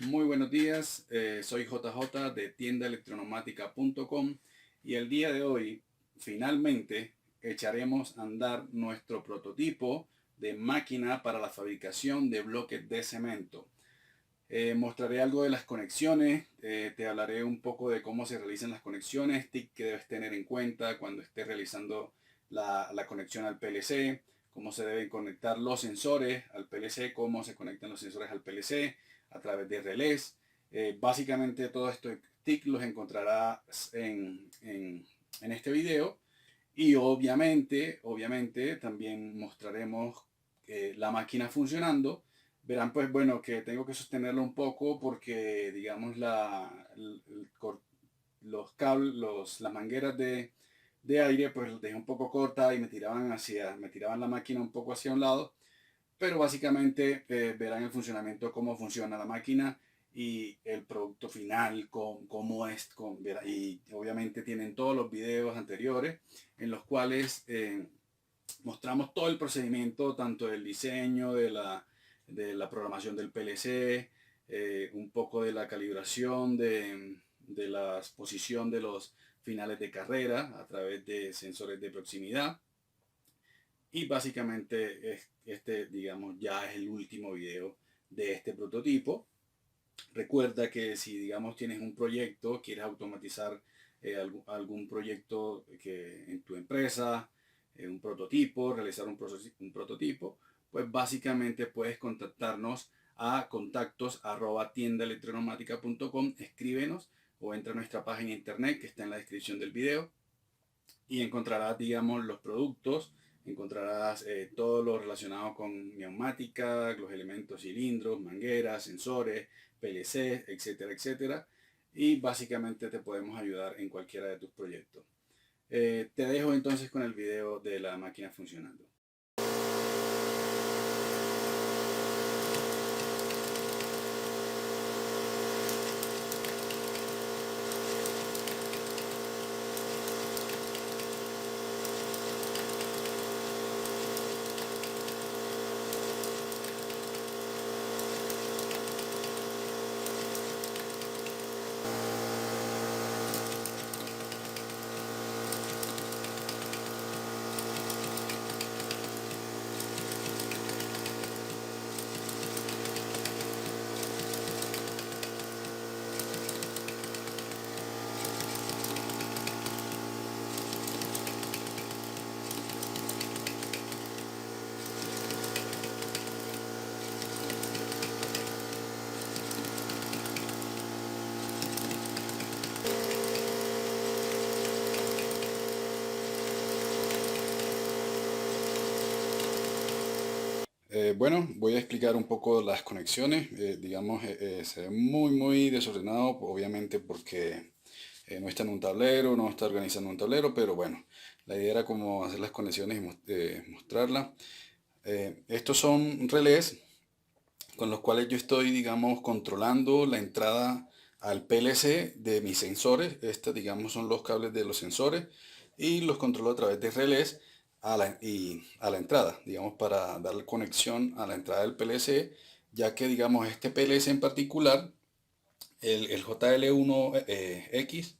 Muy buenos días, soy JJ de tiendaelectronomática.com y el día de hoy finalmente echaremos a andar nuestro prototipo de máquina para la fabricación de bloques de cemento. Mostraré algo de las conexiones, te hablaré un poco de cómo se realizan las conexiones, TIC que debes tener en cuenta cuando estés realizando la conexión al PLC, cómo se deben conectar los sensores al PLC, cómo se conectan los sensores al PLC a través de relés. Básicamente todo esto TIC los encontrarás en este video y obviamente también mostraremos la máquina funcionando. Verán pues bueno que tengo que sostenerlo un poco porque digamos los cables, las mangueras de aire pues los dejé un poco corta y me tiraban la máquina un poco hacia un lado, pero básicamente verán el funcionamiento, cómo funciona la máquina y el producto final, cómo es, y obviamente tienen todos los videos anteriores en los cuales mostramos todo el procedimiento, tanto del diseño, de la programación del PLC, un poco de la calibración, de la posición de los finales de carrera a través de sensores de proximidad. Y básicamente este, digamos, ya es el último video de este prototipo. Recuerda que si, digamos, tienes un proyecto, quieres automatizar algún proyecto que en tu empresa, un prototipo, realizar un prototipo, pues básicamente puedes contactarnos a contactos@tiendaelectronomática.com, escríbenos o entra a nuestra página de internet que está en la descripción del video y encontrarás, digamos, los productos, encontrarás todo lo relacionado con neumática, los elementos cilindros, mangueras, sensores, PLC, etcétera, etcétera. Y básicamente te podemos ayudar en cualquiera de tus proyectos. Te dejo entonces con el video de la máquina funcionando. Bueno, voy a explicar un poco las conexiones. Digamos, se ve muy desordenado, obviamente porque no está en un tablero, no está organizado en un tablero, pero bueno, la idea era como hacer las conexiones y mostrarlas. Estos son relés con los cuales yo estoy, digamos, controlando la entrada al PLC de mis sensores. Estos, digamos, son los cables de los sensores y los controlo a través de relés a la entrada, digamos, para dar conexión a la entrada del PLC, ya que, digamos, este PLC en particular, el JL1X,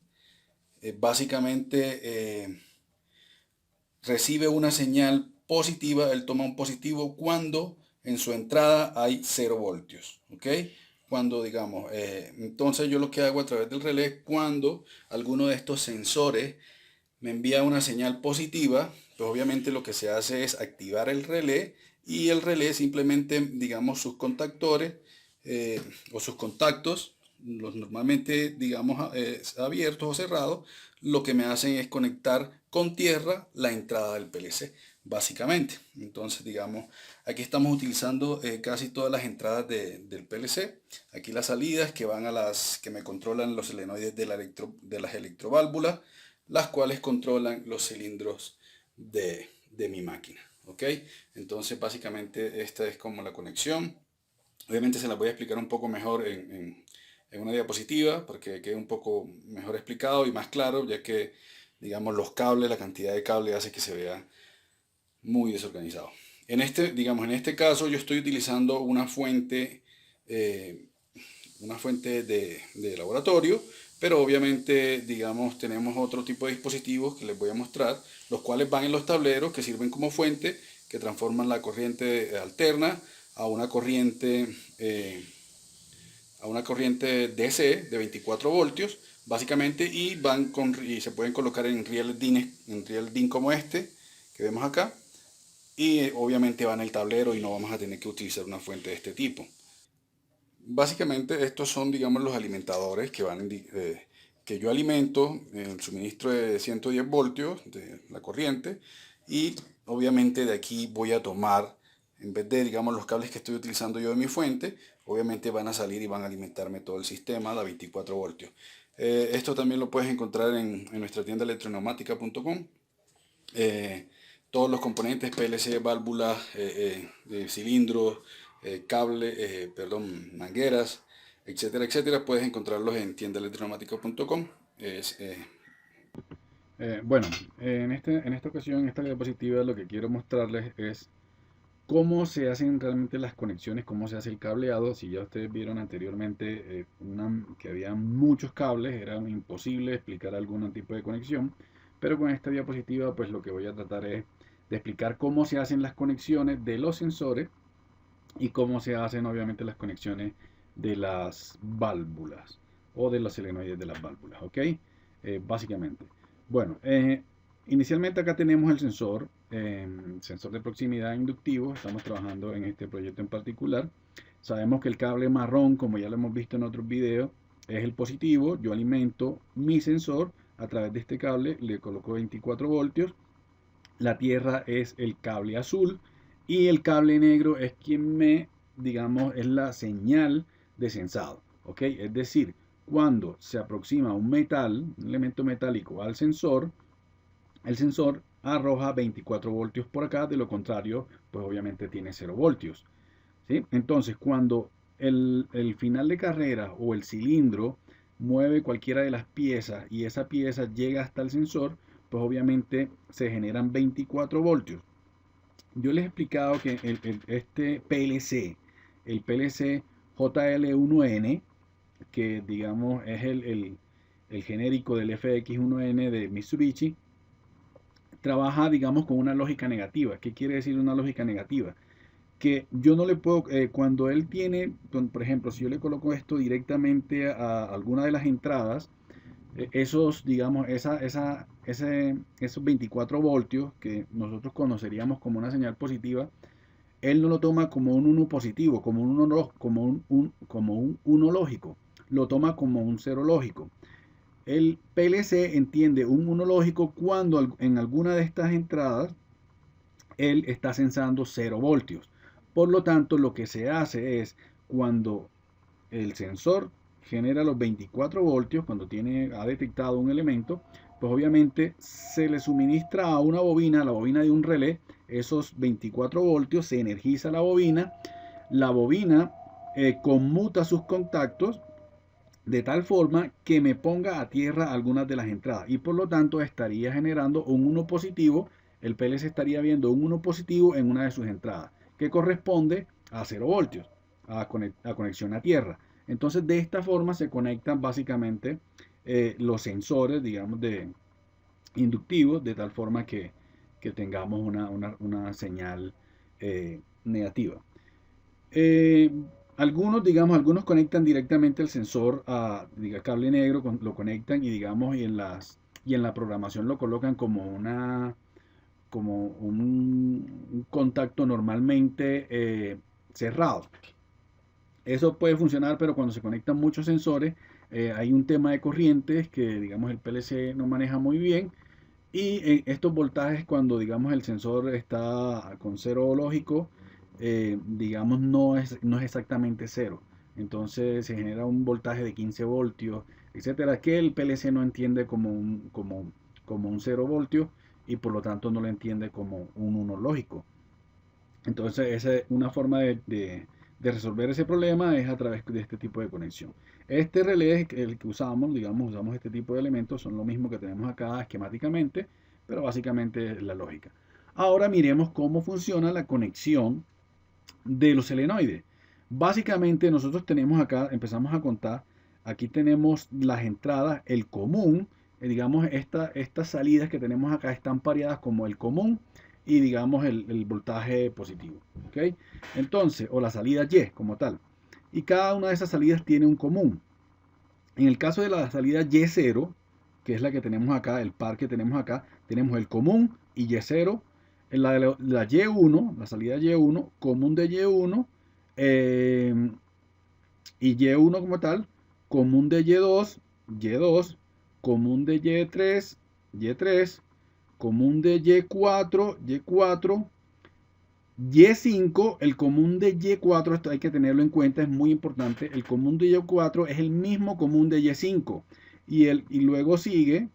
básicamente recibe una señal positiva, él toma un positivo cuando en su entrada hay 0 voltios, ¿ok? Cuando digamos, entonces yo lo que hago a través del relé, cuando alguno de estos sensores me envía una señal positiva, pues obviamente lo que se hace es activar el relé y el relé simplemente, digamos, sus contactores o sus contactos, los normalmente, digamos, abiertos o cerrados, lo que me hacen es conectar con tierra la entrada del PLC, básicamente. Entonces, digamos, aquí estamos utilizando casi todas las entradas del PLC. Aquí las salidas que van a las que me controlan los solenoides de las electroválvulas, las cuales controlan los cilindros de mi máquina. ¿Ok? Entonces, básicamente, esta es como la conexión. Obviamente se las voy a explicar un poco mejor en una diapositiva para que quede un poco mejor explicado y más claro, ya que, digamos, los cables, la cantidad de cables hace que se vea muy desorganizado. Digamos, en este caso yo estoy utilizando una fuente una fuente de laboratorio, pero obviamente, digamos, tenemos otro tipo de dispositivos que les voy a mostrar, los cuales van en los tableros que sirven como fuente, que transforman la corriente alterna a una corriente, DC de 24 voltios, básicamente, y se pueden colocar en riel DIN como este que vemos acá, y obviamente va en el tablero y no vamos a tener que utilizar una fuente de este tipo. Básicamente estos son, digamos, los alimentadores que yo alimento en el suministro de 110 voltios de la corriente, y obviamente de aquí voy a tomar, en vez de, digamos, los cables que estoy utilizando yo de mi fuente, obviamente van a salir y van a alimentarme todo el sistema a 24 voltios. Esto también lo puedes encontrar en nuestra tienda electroneumática.com. Todos los componentes, PLC, válvulas, cilindros, mangueras, etcétera, etcétera, puedes encontrarlos en tiendaelectroneumática.com. Bueno, en esta ocasión, en esta diapositiva, lo que quiero mostrarles es cómo se hacen realmente las conexiones, cómo se hace el cableado. Si ya ustedes vieron anteriormente que había muchos cables, era imposible explicar algún tipo de conexión, pero con esta diapositiva pues lo que voy a tratar es de explicar cómo se hacen las conexiones de los sensores y cómo se hacen obviamente las conexiones de las válvulas o de los solenoides de las válvulas, ¿ok? Básicamente. Bueno, inicialmente acá tenemos el sensor de proximidad inductivo. Estamos trabajando en este proyecto en particular. Sabemos que el cable marrón, como ya lo hemos visto en otros videos, es el positivo. Yo alimento mi sensor a través de este cable, le coloco 24 voltios. La tierra es el cable azul y el cable negro es digamos, es la señal de sensado, ¿ok? Es decir, cuando se aproxima un elemento metálico al sensor, el sensor arroja 24 voltios por acá, de lo contrario, pues obviamente tiene 0 voltios, ¿sí? Entonces, cuando el final de carrera o el cilindro mueve cualquiera de las piezas y esa pieza llega hasta el sensor, pues obviamente se generan 24 voltios. Yo les he explicado que este PLC, el PLC JL1N, que digamos es el genérico del FX1N de Mitsubishi, trabaja, digamos, con una lógica negativa. ¿Qué quiere decir una lógica negativa? Que yo no le puedo, cuando él tiene, por ejemplo, si yo le coloco esto directamente a alguna de las entradas, esos, digamos, esos 24 voltios que nosotros conoceríamos como una señal positiva, él no lo toma como un 1 positivo, como un 1 lógico, lo toma como un 0 lógico. El PLC entiende un 1 lógico cuando en alguna de estas entradas él está sensando 0 voltios. Por lo tanto, lo que se hace es cuando el sensor genera los 24 voltios, cuando ha detectado un elemento, pues obviamente se le suministra a una bobina, a la bobina de un relé, esos 24 voltios, se energiza la bobina conmuta sus contactos de tal forma que me ponga a tierra algunas de las entradas y por lo tanto estaría generando un 1 positivo. El PLC estaría viendo un 1 positivo en una de sus entradas, que corresponde a 0 voltios, a conexión a tierra. Entonces de esta forma se conectan básicamente los sensores, digamos, inductivos, de tal forma que tengamos una señal negativa. Eh, algunos conectan directamente el sensor a cable negro, lo conectan y digamos y en la programación lo colocan como un contacto normalmente cerrado. Eso puede funcionar, pero cuando se conectan muchos sensores, hay un tema de corrientes que digamos el PLC no maneja muy bien. Y estos voltajes, cuando digamos el sensor está con cero lógico, digamos no es exactamente cero. Entonces se genera un voltaje de 15 voltios, etcétera, que el PLC no entiende como un 0 voltio y por lo tanto no lo entiende como un 1 lógico. Entonces esa es una forma de resolver ese problema, es a través de este tipo de conexión. Este relé es el que usamos, digamos, usamos este tipo de elementos, son lo mismo que tenemos acá esquemáticamente, pero básicamente es la lógica. Ahora miremos cómo funciona la conexión de los selenoides. Básicamente nosotros tenemos acá, empezamos a contar, aquí tenemos las entradas, el común, digamos, estas salidas que tenemos acá están pareadas como el común y digamos el voltaje positivo, ¿ok? Entonces, o la salida Y como tal. Y cada una de esas salidas tiene un común. En el caso de la salida Y0, que es la que tenemos acá, el par que tenemos acá, tenemos el común y Y0. En la Y1, la salida Y1, común de Y1, eh, y Y1 como tal, común de Y2, Y2, común de Y3, Y3, común de Y4, Y4, Y5, el común de Y4, esto hay que tenerlo en cuenta, es muy importante. El común de Y4 es el mismo común de Y5. Y luego sigue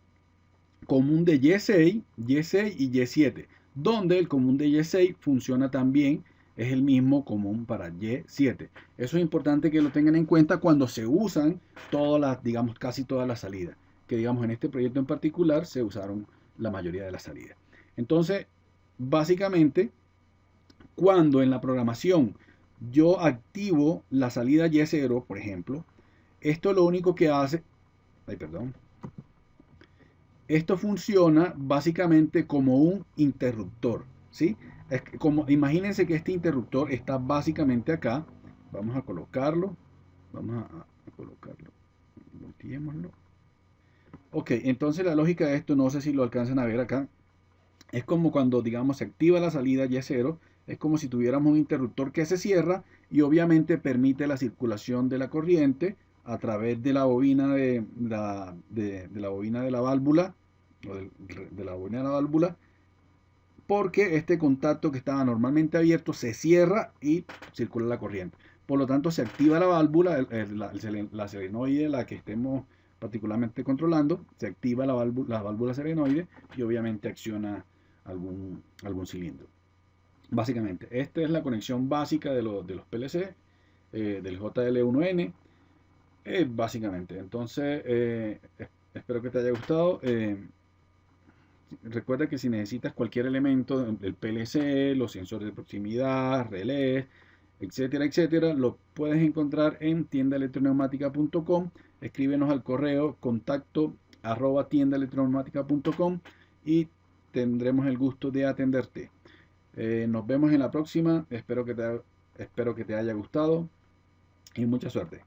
común de Y6, Y6 y Y7, donde el común de Y6 funciona también, es el mismo común para Y7. Eso es importante que lo tengan en cuenta cuando se usan todas las, digamos, casi todas las salidas. Que digamos en este proyecto en particular se usaron la mayoría de las salidas. Entonces, básicamente, cuando en la programación yo activo la salida Y0, por ejemplo, esto lo único que hace, ay, perdón, esto funciona básicamente como un interruptor, ¿sí? Es como, imagínense que este interruptor está básicamente acá. Vamos a colocarlo. Vamos a colocarlo. Volteémoslo. Ok, entonces la lógica de esto, no sé si lo alcanzan a ver acá, es como cuando, digamos, se activa la salida Y0, es como si tuviéramos un interruptor que se cierra y obviamente permite la circulación de la corriente a través de la bobina de la bobina de la válvula, o de la bobina de la válvula, porque este contacto que estaba normalmente abierto se cierra y circula la corriente. Por lo tanto, se activa la válvula, la solenoide, la que estemos particularmente controlando, se activa la válvula solenoide y obviamente acciona algún cilindro. Básicamente, esta es la conexión básica de los PLC, del JL1N, básicamente. Entonces, espero que te haya gustado. Recuerda que si necesitas cualquier elemento del PLC, los sensores de proximidad, relés, etcétera, etcétera, lo puedes encontrar en tiendaelectroneumática.com. Escríbenos al correo contacto@tiendaelectroneumática.com y tendremos el gusto de atenderte. Nos vemos en la próxima. Espero que te haya gustado y mucha suerte.